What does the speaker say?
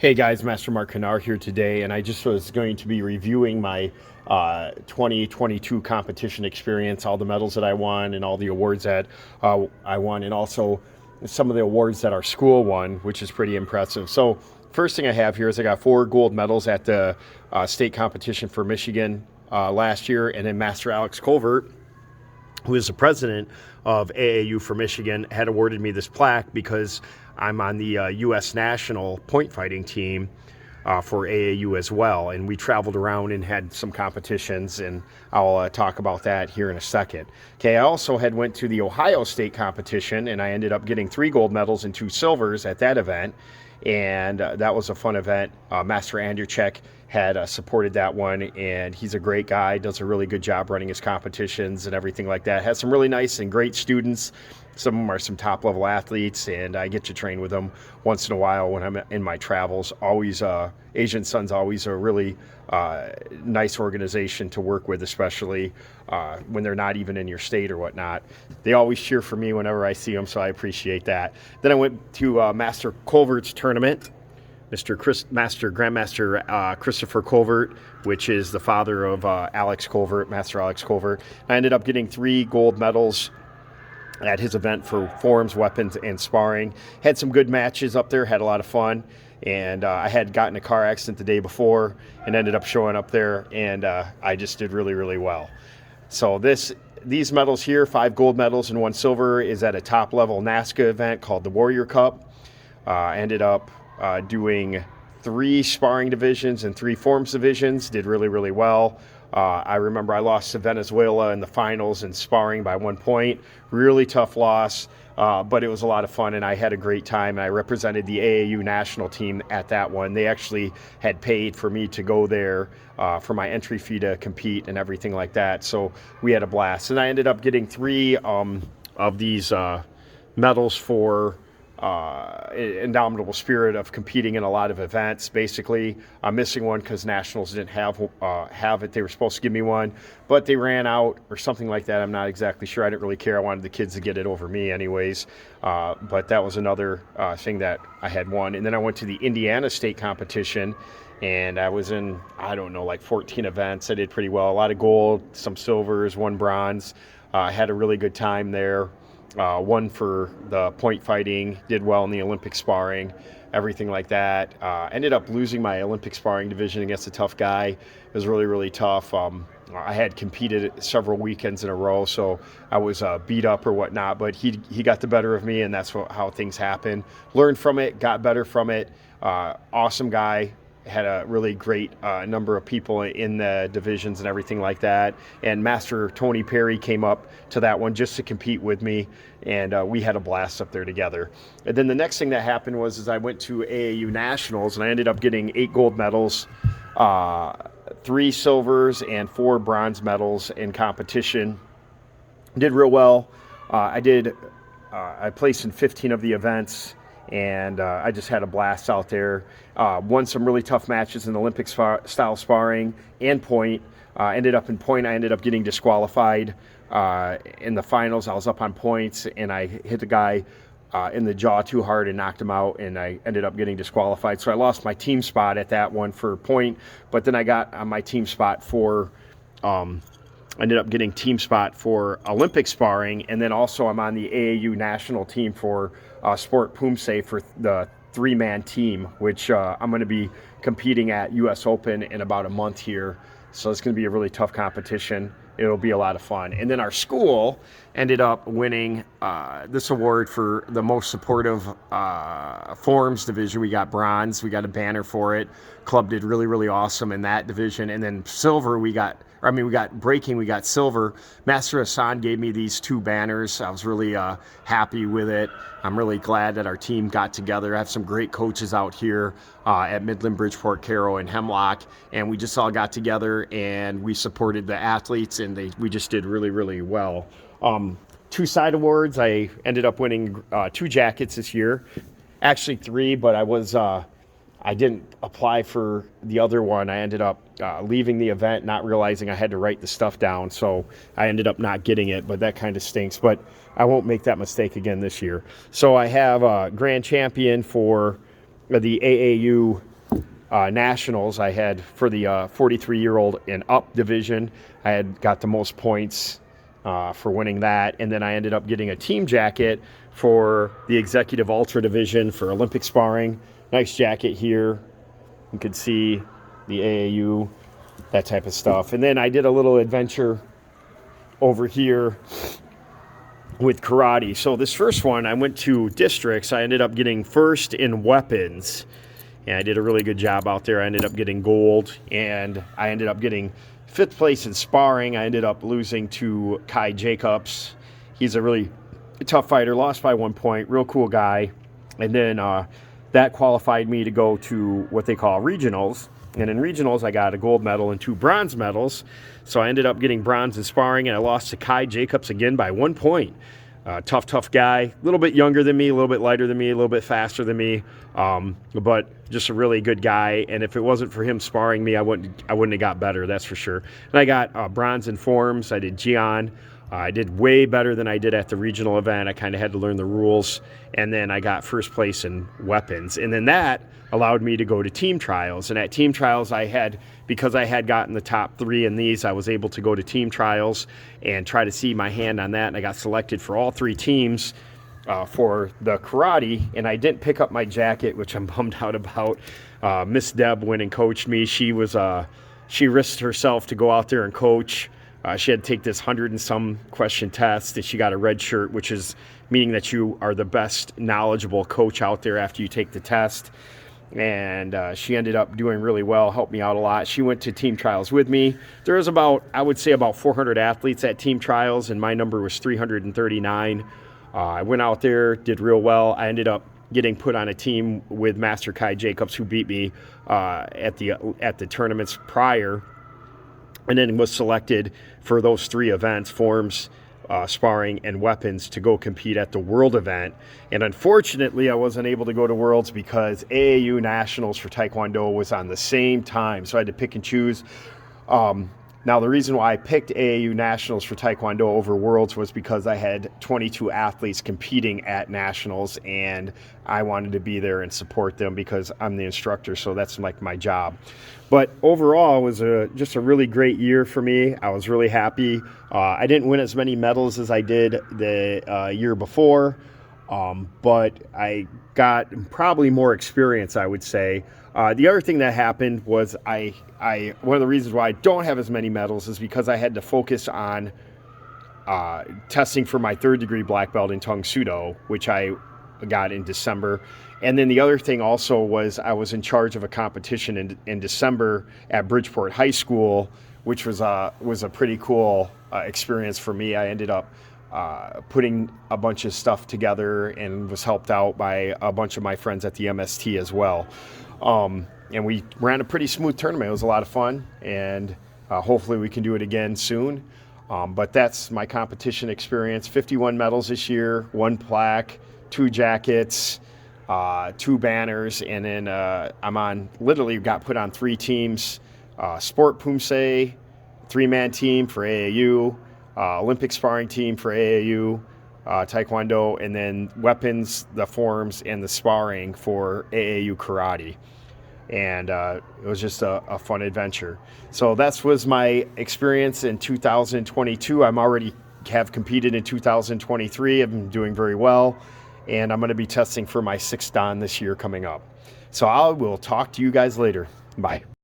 Hey guys, Master Mark Kanaar here today, and I just was going to be reviewing my 2022 competition experience, all the medals that I won, and all the awards that I won, and also some of the awards that our school won, which is pretty impressive. So, first thing I have here is I got 4 gold medals at the state competition for Michigan last year, and then Master Alex Colvert, who is the president of AAU for Michigan, had awarded me this plaque because I'm on the U.S. national point fighting team for AAU as well. And we traveled around and had some competitions, and I'll talk about that here in a second. Okay, I also had went to the Ohio State competition, and I ended up getting 3 gold medals and 2 silvers at that event. And that was a fun event. Master Andrzejczyk had supported that one, and he's a great guy, does a really good job running his competitions and everything like that. Has some really nice and great students. Some of them are some top-level athletes, and I get to train with them once in a while when I'm in my travels. Always, Asian Sun's always a really nice organization to work with, especially when they're not even in your state or whatnot. They always cheer for me whenever I see them, so I appreciate that. Then I went to Master Colvert's tournament, Grandmaster Christopher Colvert, which is the father of Alex Colvert, Master Alex Colvert. I ended up getting 3 gold medals at his event for forms, weapons, and sparring. Had some good matches up there, had a lot of fun, and I had gotten a car accident the day before and ended up showing up there, and I just did really, really well. So these medals here, 5 gold medals and 1 silver, is at a top-level NASCA event called the Warrior Cup. I ended up doing 3 sparring divisions and 3 forms divisions, did really, really well. I remember I lost to Venezuela in the finals in sparring by 1 point. Really tough loss, but it was a lot of fun, and I had a great time. And I represented the AAU national team at that one. They actually had paid for me to go there for my entry fee to compete and everything like that. So we had a blast. And I ended up getting 3 of these medals for indomitable spirit of competing in a lot of events. Basically, I'm missing one because nationals didn't have it. They were supposed to give me one, but they ran out or something like that. I'm not exactly sure. I didn't really care. I wanted the kids to get it over me anyways. But that was another thing that I had won. And then I went to the Indiana state competition, and I was in, I don't know, like 14 events. I did pretty well. A lot of gold, some silvers, 1 bronze. I had a really good time there. One for the point fighting, did well in the Olympic sparring, everything like that. Ended up losing my Olympic sparring division against a tough guy. It was really, really tough. I had competed several weekends in a row, so I was beat up or whatnot, but he got the better of me, and that's how things happen. Learned from it, got better from it. Awesome guy. Had a really great number of people in the divisions and everything like that. And Master Tony Perry came up to that one just to compete with me, and we had a blast up there together. And then the next thing that happened was I went to AAU Nationals, and I ended up getting 8 gold medals, 3 silvers, and 4 bronze medals in competition. Did real well. I placed in 15 of the events, and I just had a blast out there. Won some really tough matches in Olympic style sparring and point. Ended up in point. I ended up getting disqualified in the finals. I was up on points, and I hit the guy in the jaw too hard and knocked him out, and I ended up getting disqualified. So I lost my team spot at that one for point, but then I got on my team spot for ended up getting team spot for Olympic sparring, and then also I'm on the AAU national team for sport Poomsae for the 3-man team, which I'm going to be competing at U.S. Open in about a month here. So it's going to be a really tough competition. It'll be a lot of fun. And then our school ended up winning this award for the most supportive forms division. We got bronze. We got a banner for it. Club did really, really awesome in that division. And then silver, we got breaking, we got silver. Master Hassan gave me these 2 banners. I was really happy with it. I'm really glad that our team got together. I have some great coaches out here at Midland, Bridgeport, Caro, and Hemlock, and we just all got together and we supported the athletes, and we just did really, really well. 2 side awards. I ended up winning 2 jackets this year. Actually 3, but I didn't apply for the other one. I ended up leaving the event, not realizing I had to write the stuff down, so I ended up not getting it, but that kind of stinks. But I won't make that mistake again this year. So I have a grand champion for the AAU nationals. I had for the 43-year-old and up division, I had got the most points for winning that. And then I ended up getting a team jacket for the executive ultra division for Olympic sparring. Nice jacket here. You could see the AAU, that type of stuff. And then I did a little adventure over here with karate. So this first one, I went to districts. I ended up getting first in weapons, and I did a really good job out there. I ended up getting gold, and I ended up getting 5th place in sparring. I ended up losing to Kai Jacobs. He's a really tough fighter, lost by 1 point, real cool guy. And then that qualified me to go to what they call regionals. And in regionals, I got a gold medal and 2 bronze medals. So I ended up getting bronze in sparring, and I lost to Kai Jacobs again by 1 point. Tough guy, a little bit younger than me, a little bit lighter than me, a little bit faster than me, but just a really good guy. And if it wasn't for him sparring me, I wouldn't have got better, that's for sure. And I got bronze in forms. I did Gian. I did way better than I did at the regional event. I kind of had to learn the rules. And then I got first place in weapons. And then that allowed me to go to team trials. And at team trials, because I had gotten the top 3 in these, I was able to go to team trials and try to see my hand on that. And I got selected for all 3 teams for the karate. And I didn't pick up my jacket, which I'm bummed out about. Miss Deb went and coached me. She risked herself to go out there and coach. She had to take this 100 and some question test, and she got a red shirt, which is meaning that you are the best knowledgeable coach out there after you take the test. And she ended up doing really well, helped me out a lot. She went to team trials with me. There was about 400 athletes at team trials, and my number was 339. I went out there, did real well. I ended up getting put on a team with Master Kai Jacobs, who beat me at the tournaments prior, and then was selected for those 3 events, forms, sparring, and weapons, to go compete at the World event. And unfortunately, I wasn't able to go to Worlds because AAU Nationals for Taekwondo was on the same time, so I had to pick and choose. Now, the reason why I picked AAU Nationals for Taekwondo over Worlds was because I had 22 athletes competing at Nationals, and I wanted to be there and support them because I'm the instructor, so that's like my job. But overall, it was just a really great year for me. I was really happy. I didn't win as many medals as I did the year before, but I got probably more experience, I would say. The other thing that happened was one of the reasons why I don't have as many medals is because I had to focus on testing for my 3rd degree black belt in Tangsoodo, which I got in December. And then the other thing also was I was in charge of a competition in December at Bridgeport High School, which was a pretty cool experience for me. I ended up putting a bunch of stuff together and was helped out by a bunch of my friends at the MST as well. And we ran a pretty smooth tournament. It was a lot of fun, and hopefully we can do it again soon. But that's my competition experience. 51 medals this year, 1 plaque, 2 jackets, 2 banners, and then literally got put on 3 teams. Sport Poomsae, 3-man team for AAU, Olympic sparring team for AAU, Taekwondo, and then weapons, the forms, and the sparring for AAU Karate. And it was just a fun adventure. So that was my experience in 2022. I'm already have competed in 2023. I've been doing very well, and I'm going to be testing for my 6th Dan this year coming up. So I will talk to you guys later. Bye.